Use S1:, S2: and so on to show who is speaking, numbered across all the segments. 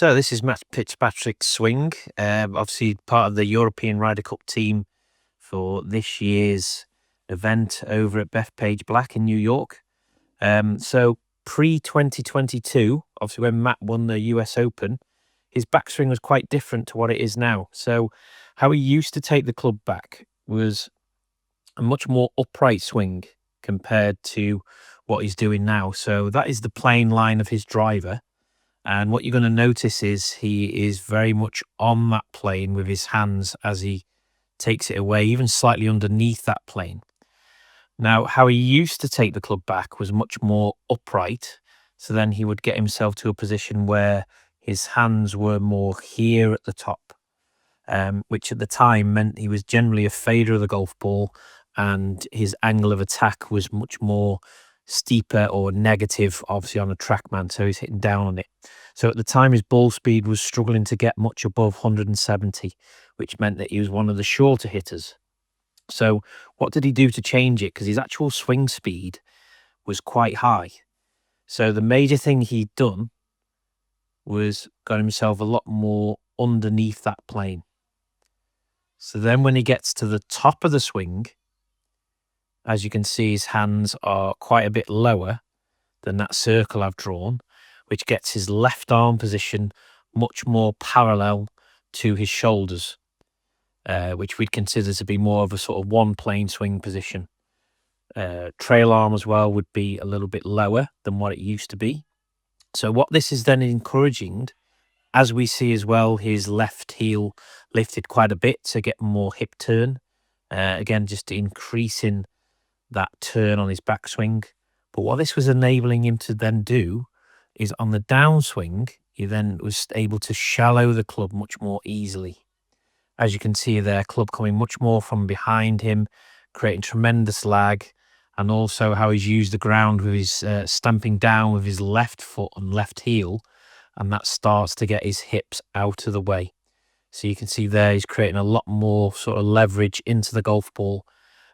S1: So this is Matt Fitzpatrick's swing, obviously part of the European Ryder Cup team for this year's event over at Bethpage Black in New York. So pre-2022, obviously when Matt won the US Open, his backswing was quite different to what it is now. So how he used to take the club back was a much more upright swing compared to what he's doing now. So that is the plane line of his driver. And what you're going to notice is he is very much on that plane with his hands as he takes it away, even slightly underneath that plane. Now, how he used to take the club back was much more upright. So then he would get himself to a position where his hands were more here at the top, which at the time meant he was generally a fader of the golf ball and his angle of attack was much more steeper or negative, obviously on a TrackMan, so he's hitting down on it. So at the time, his ball speed was struggling to get much above 170, which meant that he was one of the shorter hitters. So what did he do to change it? Because his actual swing speed was quite high. So the major thing he'd done was got himself a lot more underneath that plane. So then when he gets to the top of the swing, as you can see, his hands are quite a bit lower than that circle I've drawn, which gets his left arm position much more parallel to his shoulders, which we'd consider to be more of a sort of one plane swing position. Trail arm as well would be a little bit lower than what it used to be. So what this is then encouraging, as we see as well, his left heel lifted quite a bit to get more hip turn. Again, just increasing that turn on his backswing. But what this was enabling him to then do is on the downswing, he then was able to shallow the club much more easily. As you can see there, club coming much more from behind him, creating tremendous lag, and also how he's used the ground with his stamping down with his left foot and left heel, and that starts to get his hips out of the way. So you can see there he's creating a lot more sort of leverage into the golf ball,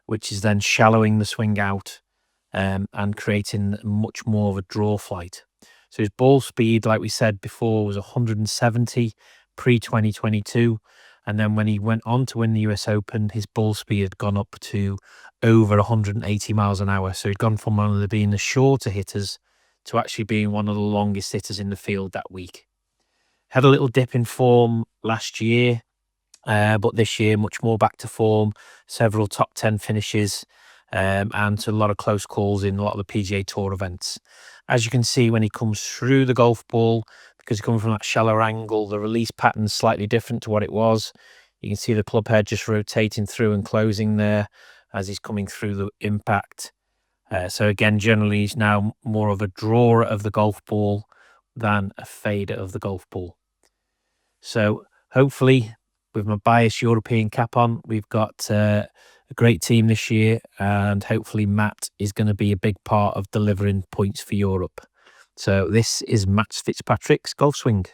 S1: which is then shallowing the swing out and creating much more of a draw flight. So his ball speed, like we said before, was 170 pre-2022. And then when he went on to win the US Open, his ball speed had gone up to over 180 miles an hour. So he'd gone from one of the being the shorter hitters to actually being one of the longest hitters in the field that week. Had a little dip in form last year. But this year, much more back to form, several top 10 finishes, and a lot of close calls in a lot of the PGA Tour events. As you can see, when he comes through the golf ball, because he's coming from that shallower angle, the release pattern's slightly different to what it was. You can see the club head just rotating through and closing there as he's coming through the impact. So again, generally, he's now more of a drawer of the golf ball than a fader of the golf ball. So hopefully, with my biased European cap on, we've got a great team this year, and hopefully Matt is going to be a big part of delivering points for Europe. So this is Matt Fitzpatrick's golf swing.